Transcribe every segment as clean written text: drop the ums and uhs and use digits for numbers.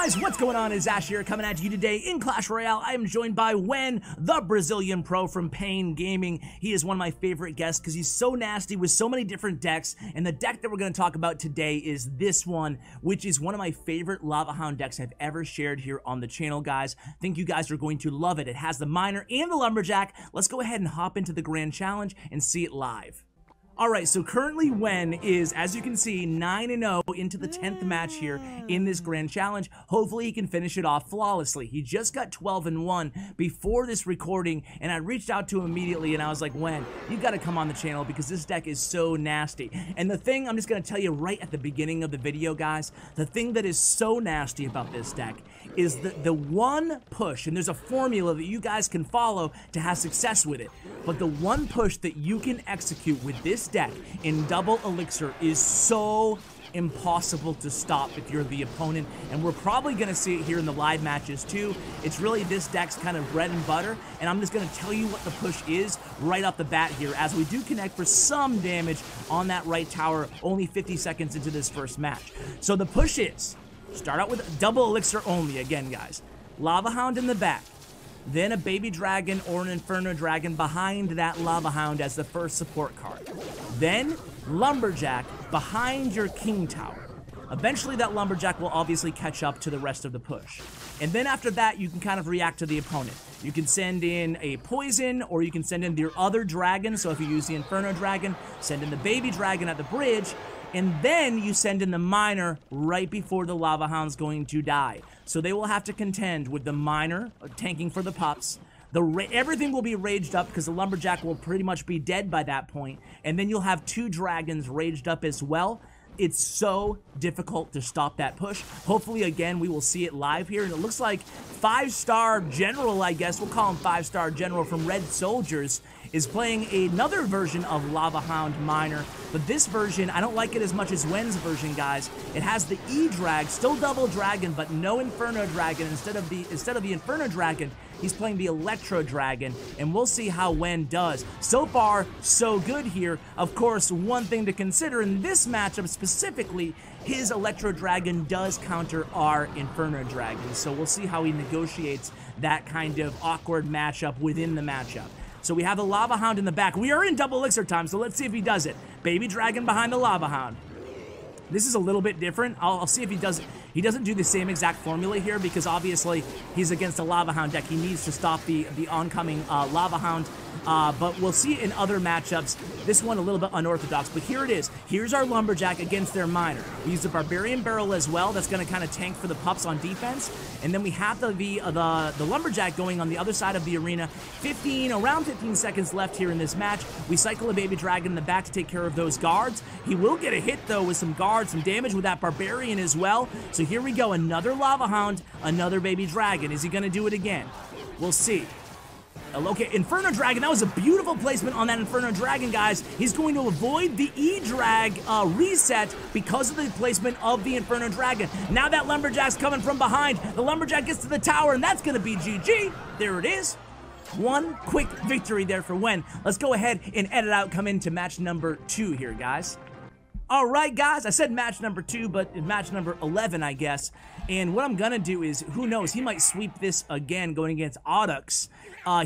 guys, what's going on? It's Ash here coming at you today in Clash Royale. I am joined by Wen, the Brazilian pro from Pain Gaming. He is one of my favorite guests because he's so nasty with so many different decks, and the deck that we're going to talk about today is this one, which is one of my favorite Lava Hound decks I've ever shared here on the channel, guys. I think you guys are going to love it. It has the Miner and the Lumberjack. Let's go ahead and hop into the Grand Challenge and see it live. Alright, so currently Wen is, as you can see, 9-0 into the 10th match here in this Grand Challenge. Hopefully he can finish it off flawlessly. He just got 12-1 before this recording, and I reached out to him immediately, and I was like, Wen, you gotta come on the channel because this deck is so nasty. And the thing, I'm just gonna tell you right at the beginning of the video, guys, the thing that is so nasty about this deck is the one push, and there's a formula that you guys can follow to have success with it, but the one push that you can execute with this deck in double elixir is so impossible to stop if you're the opponent, and we're probably going to see it here in the live matches too. It's really this deck's kind of bread and butter, and I'm just going to tell you what the push is right off the bat here as we do connect for some damage on that right tower only 50 seconds into this first match. So the push is start out with double elixir only again, guys. Lava Hound in the back, then a Baby Dragon or an Inferno Dragon behind that Lava Hound as the first support card. Then Lumberjack behind your King Tower. Eventually that Lumberjack will obviously catch up to the rest of the push. And then after that, you can kind of react to the opponent. You can send in a Poison, or you can send in your other Dragon. So if you use the Inferno Dragon, send in the Baby Dragon at the bridge, and then you send in the Miner right before the Lava Hound's going to die. So they will have to contend with the Miner tanking for the pups. Everything will be raged up because the Lumberjack will pretty much be dead by that point. And then you'll have two Dragons raged up as well. It's so difficult to stop that push. Hopefully, again, we will see it live here. And it looks like 5-star General, I guess, we'll call him 5-star General from Red Soldiers, is playing another version of Lava Hound Miner. But this version, I don't like it as much as Wen's version, guys. It has the E-Drag, still double Dragon, but no Inferno Dragon. Instead of the Inferno Dragon, he's playing the Electro Dragon, and we'll see how Wen does. So far, so good here. Of course, one thing to consider in this matchup specifically, his Electro Dragon does counter our Inferno Dragon, so we'll see how he negotiates that kind of awkward matchup within the matchup. So we have the Lava Hound in the back. We are in double elixir time, so let's see if he does it. Baby Dragon behind the Lava Hound. This is a little bit different. I'll see if he does it. He doesn't do the same exact formula here because obviously he's against a Lava Hound deck. He needs to stop the oncoming Lava Hound, but we'll see it in other matchups. This one a little bit unorthodox, but here it is. Here's our Lumberjack against their Miner. We use the Barbarian Barrel as well. That's going to kind of tank for the pups on defense. And then we have the Lumberjack going on the other side of the arena. Around 15 seconds left here in this match. We cycle a Baby Dragon in the back to take care of those guards. He will get a hit though with some guards, some damage with that Barbarian as well. So here we go, another Lava Hound, another Baby Dragon. Is he going to do it again? We'll see. Okay, Inferno Dragon, that was a beautiful placement on that Inferno Dragon, guys. He's going to avoid the E-Drag reset because of the placement of the Inferno Dragon. Now that Lumberjack's coming from behind, the Lumberjack gets to the tower, and that's going to be GG. There it is. One quick victory there for Wen. Let's go ahead and edit out, come into match number 2 here, guys. Alright, guys, I said match number 2, but match number 11, I guess. And what I'm going to do is, who knows, he might sweep this again going against Audux.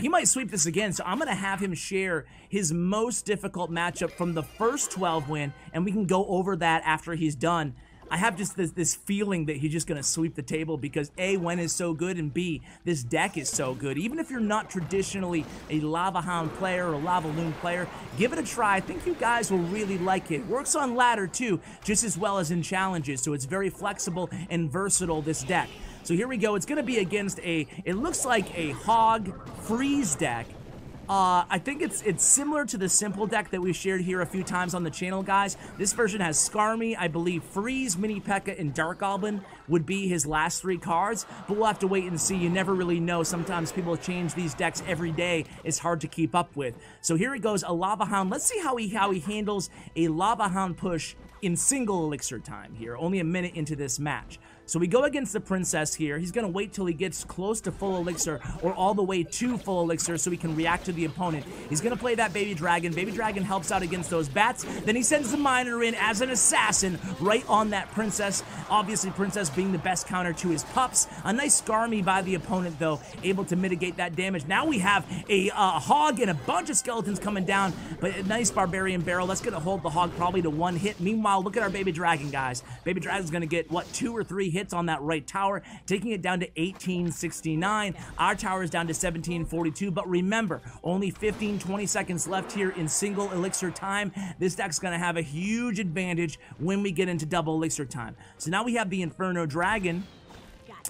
He might sweep this again, so I'm going to have him share his most difficult matchup from the first 12 win, and we can go over that after he's done. I have just this feeling that he's just going to sweep the table because A, Wen is so good, and B, this deck is so good. Even if you're not traditionally a Lava Hound player or a Lava Loon player, give it a try. I think you guys will really like it. Works on ladder too, just as well as in challenges, so it's very flexible and versatile, this deck. So here we go. It's going to be against it looks like a Hog Freeze deck. I think it's similar to the simple deck that we shared here a few times on the channel, guys. This version has Skarmy, I believe Freeze, Mini P.E.K.K.A, and Dark Goblin would be his last 3 cards, but we'll have to wait and see. You never really know. Sometimes people change these decks every day. It's hard to keep up with. So here it goes, a Lava Hound. Let's see how he handles a Lava Hound push in single elixir time here, only a minute into this match. So we go against the princess here. He's going to wait till he gets close to full elixir or all the way to full elixir so he can react to the opponent. He's going to play that baby dragon. Baby dragon helps out against those bats. Then he sends the miner in as an assassin right on that princess. Obviously, princess being the best counter to his pups. A nice Skarmy by the opponent, though, able to mitigate that damage. Now we have a hog and a bunch of skeletons coming down, but a nice barbarian barrel. That's going to hold the hog probably to 1 hit. Meanwhile, look at our baby dragon, guys. Baby dragon's going to get, what, 2 or 3 hits on that right tower, taking it down to 1869. Our tower is down to 1742, but remember, only 15-20 seconds left here in single elixir time. This deck's going to have a huge advantage when we get into double elixir time. So now we have the Inferno Dragon.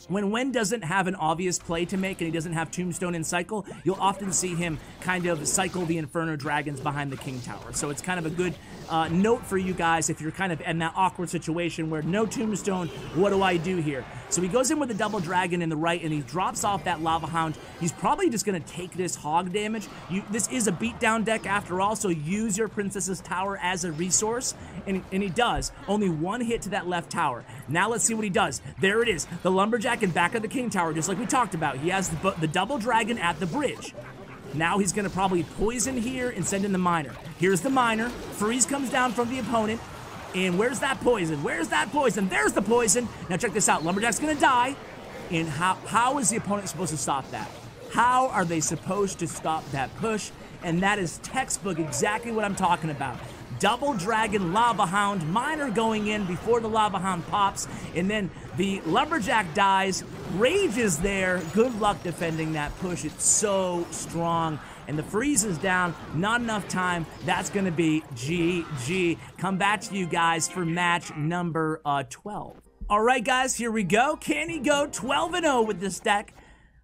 When Wen doesn't have an obvious play to make and he doesn't have Tombstone in cycle, you'll often see him kind of cycle the Inferno Dragons behind the King Tower. So it's kind of a good note for you guys if you're kind of in that awkward situation where no Tombstone, what do I do here? So he goes in with a double dragon in the right and he drops off that Lava Hound. He's probably just going to take this hog damage. This is a beatdown deck after all, so use your Princess's Tower as a resource. And he does. Only 1 hit to that left tower. Now let's see what he does. There it is. The Lumberjack in back of the King Tower, just like we talked about. He has the double dragon at the bridge. Now he's going to probably poison here and send in the miner. Here's the miner. Freeze comes down from the opponent. And where's that poison? Where's that poison? There's the poison. Now check this out. Lumberjack's going to die. And how is the opponent supposed to stop that? How are they supposed to stop that push? And that is textbook exactly what I'm talking about. Double Dragon Lava Hound Miner going in before the Lava Hound pops, and then the Lumberjack dies. Rage is there. Good luck defending that push. It's so strong. And the freeze is down. Not enough time. That's going to be GG. Come back to you guys for match number 12. All right, guys, here we go. Can he go 12-0 with this deck?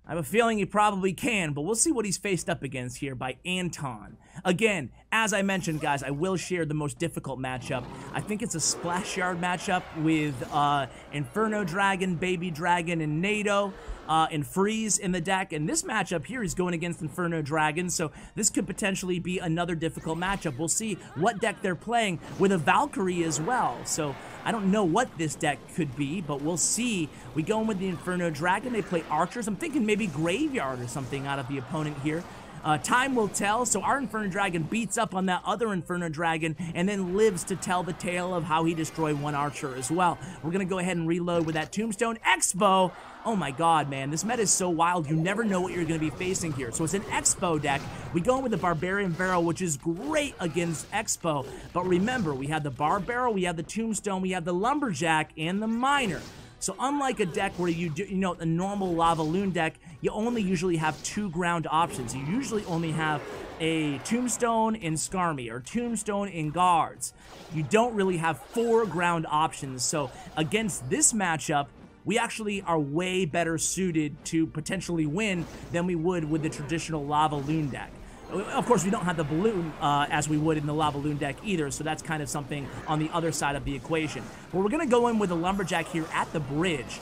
I have a feeling he probably can, but we'll see what he's faced up against here by Anton. Again, as I mentioned, guys, I will share the most difficult matchup. I think it's a Splash Yard matchup with Inferno Dragon, Baby Dragon, and NATO, and Freeze in the deck. And this matchup here is going against Inferno Dragon, so this could potentially be another difficult matchup. We'll see what deck they're playing with a Valkyrie as well. So I don't know what this deck could be, but we'll see. We go in with the Inferno Dragon. They play Archers. I'm thinking maybe Graveyard or something out of the opponent here. Time will tell. So our Inferno Dragon beats up on that other Inferno Dragon and then lives to tell the tale of how he destroyed one Archer as well. We're going to go ahead and reload with that Tombstone. Expo! Oh my god, man. This meta is so wild. You never know what you're going to be facing here. So it's an Expo deck. We go in with the Barbarian Barrel, which is great against Expo. But remember, we have the Bar Barrel, we have the Tombstone, we have the Lumberjack, and the Miner. So unlike a deck where you do, a normal Lava Loon deck, you only usually have 2 ground options. You usually only have a Tombstone in Skarmy or Tombstone in Guards. You don't really have 4 ground options. So against this matchup, we actually are way better suited to potentially win than we would with the traditional Lava Loon deck. Of course, we don't have the balloon as we would in the Lava Loon deck either, so that's kind of something on the other side of the equation. But we're going to go in with a Lumberjack here at the bridge.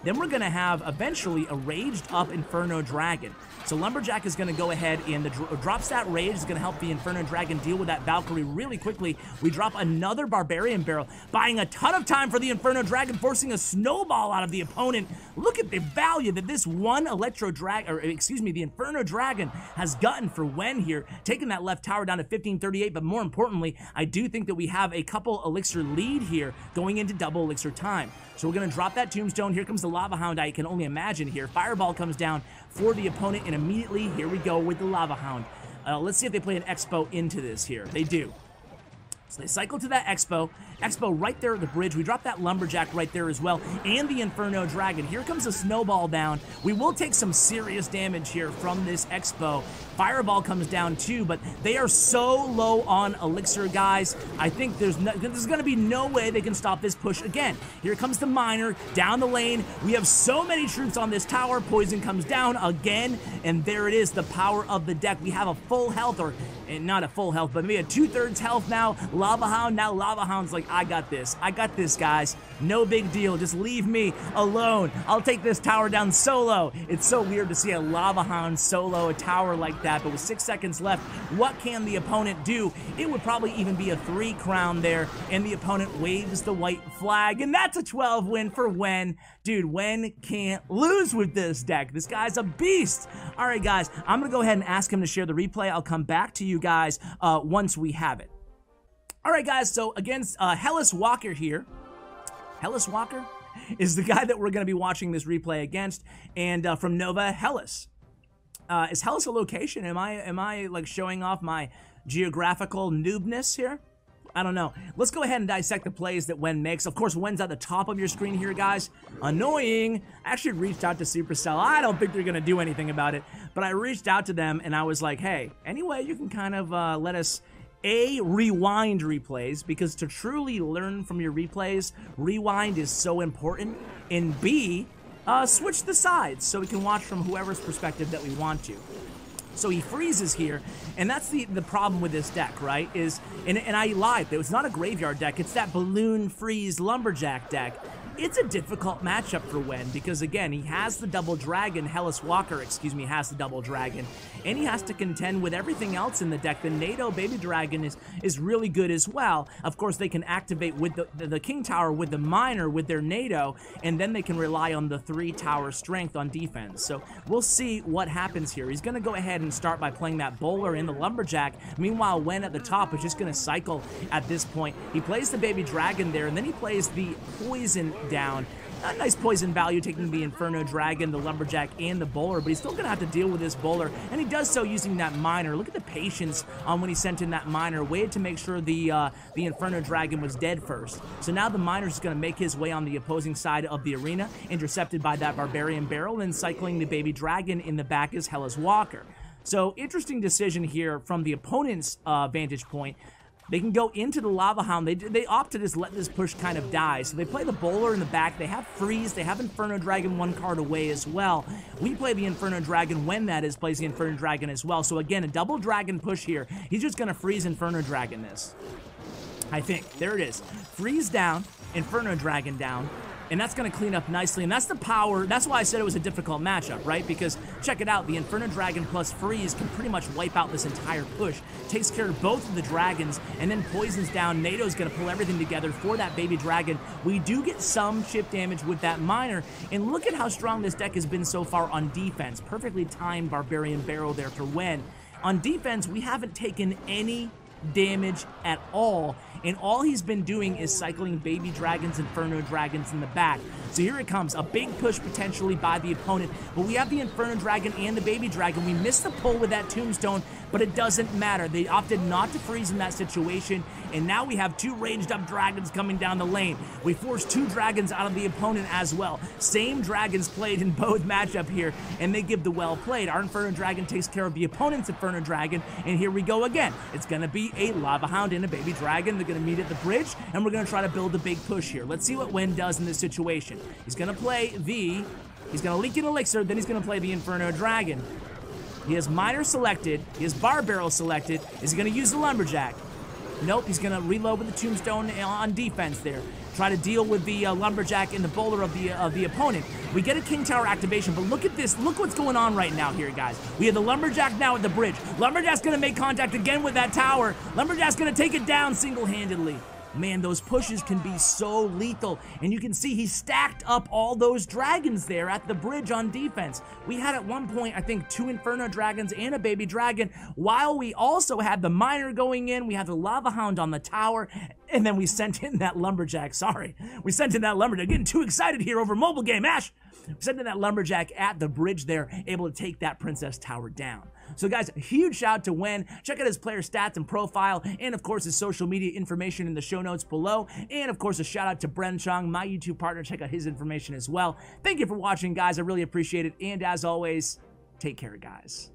Then we're going to have, eventually, a raged up Inferno Dragon. So Lumberjack is going to go ahead and drops that rage. Is going to help the Inferno Dragon deal with that Valkyrie really quickly. We drop another Barbarian Barrel, buying a ton of time for the Inferno Dragon, forcing a snowball out of the opponent. Look at the value that this one the Inferno Dragon has gotten for Wen here, taking that left tower down to 1538. But more importantly, I do think that we have a couple elixir lead here going into double elixir time. So we're going to drop that Tombstone. Here comes the Lava Hound, I can only imagine here. Fireball comes down for the opponent, and immediately, here we go with the Lava Hound. Let's see if they play an Expo into this here. They do. So they cycle to that Expo. Expo right there at the bridge. We drop that Lumberjack right there as well, and the Inferno Dragon. Here comes a snowball down. We will take some serious damage here from this Expo. Fireball comes down too, but they are so low on elixir, guys. I think there's going to be no way they can stop this push again. Here comes the Miner down the lane. We have so many troops on this tower. Poison comes down again, and there it is, the power of the deck. We have a full health, or and not at full health, but maybe at 2/3 health now. Lava Hound, now Lava Hound's like, I got this, guys. No big deal, just leave me alone. I'll take this tower down solo. It's so weird to see a Lava Hound solo a tower like that, but with 6 seconds left, what can the opponent do? It would probably even be a 3 crown there, and the opponent waves the white flag, and that's a 12 win for Wen. Dude, Wen can't lose with this deck. This guy's a beast. All right, guys, I'm going to go ahead and ask him to share the replay. I'll come back to you guys once we have it. All right, guys, so against Hellas Walker here. Hellas Walker is the guy that we're going to be watching this replay against, and from Nova Hellas. Is Hellas a location? Am I like showing off my geographical noobness here? I don't know. Let's go ahead and dissect the plays that Wen makes. Of course, Wen's at the top of your screen here, guys. Annoying. I actually reached out to Supercell. I don't think they're going to do anything about it, but I reached out to them, and I was like, hey, anyway, you can kind of let us, A, rewind replays, because to truly learn from your replays, rewind is so important, and B, switch the sides so we can watch from whoever's perspective that we want to. So he freezes here, and that's the problem with this deck, right? And I lied, it's not a graveyard deck, it's that balloon freeze Lumberjack deck. It's a difficult matchup for Wen because, again, he has the double dragon. Hellas Walker, excuse me, has the double dragon. And he has to contend with everything else in the deck. The NATO Baby Dragon is really good as well. Of course, they can activate with the King Tower with the Miner with their NATO, and then they can rely on the 3-tower strength on defense. So we'll see what happens here. He's going to go ahead and start by playing that Bowler in the Lumberjack. Meanwhile, Wen at the top is just going to cycle at this point. He plays the Baby Dragon there, and then he plays the Poison down. A nice poison value, taking the Inferno Dragon, the Lumberjack, and the Bowler, but he's still going to have to deal with this Bowler, and he does so using that Miner. Look at the patience on when he sent in that Miner. Waited to make sure the Inferno Dragon was dead first. So now the Miner's going to make his way on the opposing side of the arena, intercepted by that Barbarian Barrel, and cycling the Baby Dragon in the back is Hellas Walker. So interesting decision here from the opponent's vantage point. They can go into the Lava Hound. They opt to just let this push kind of die. So they play the Bowler in the back. They have Freeze. They have Inferno Dragon 1 card away as well. We play the Inferno Dragon when that is, plays the Inferno Dragon as well. So again, a double Dragon push here. He's just going to Freeze Inferno Dragon this. I think. There it is. Freeze down, Inferno Dragon down. And that's going to clean up nicely, and that's the power. That's why I said it was a difficult matchup, right? Because, check it out, the Inferno Dragon plus Freeze can pretty much wipe out this entire push. Takes care of both of the dragons, and then poisons down. NATO's going to pull everything together for that Baby Dragon. We do get some chip damage with that Miner, and look at how strong this deck has been so far on defense. Perfectly timed Barbarian Barrel there for Wen. On defense, we haven't taken any damage at all, and all he's been doing is cycling Baby Dragons, Inferno Dragons in the back. So here it comes, a big push potentially by the opponent, but we have the Inferno Dragon and the Baby Dragon. We missed the pull with that Tombstone, but it doesn't matter. They opted not to freeze in that situation, and now we have 2 ranged up dragons coming down the lane. We forced 2 dragons out of the opponent as well. Same dragons played in both matchup here, and they give the well played. Our Inferno Dragon takes care of the opponent's Inferno Dragon, and here we go again. It's going to be a Lava Hound and a Baby Dragon. They're going to meet at the bridge, and we're going to try to build a big push here. Let's see what Wen does in this situation. He's going to play he's going to leak an elixir, then he's going to play the Inferno Dragon. He has Miner selected. He has Bar Barrel selected. Is he going to use the Lumberjack? Nope, he's going to reload with the Tombstone on defense there. Try to deal with the Lumberjack and the Bowler of the opponent. We get a King Tower activation, but look at this. Look what's going on right now here, guys. We have the Lumberjack now at the bridge. Lumberjack's going to make contact again with that tower. Lumberjack's going to take it down single-handedly. Man, those pushes can be so lethal, and you can see he stacked up all those dragons there at the bridge on defense. We had at one point, I think, 2 Inferno Dragons and a Baby Dragon, while we also had the Miner going in. We had the Lava Hound on the tower, and then we sent in that Lumberjack. Sorry, we sent in that Lumberjack. Getting too excited here over mobile game, Ash. We sent in that Lumberjack at the bridge there, able to take that Princess Tower down. So guys, a huge shout out to Wen. Check out his player stats and profile, and of course his social media information in the show notes below. And of course a shout out to Bren Chong, my YouTube partner. Check out his information as well. Thank you for watching, guys. I really appreciate it. And as always, take care, guys.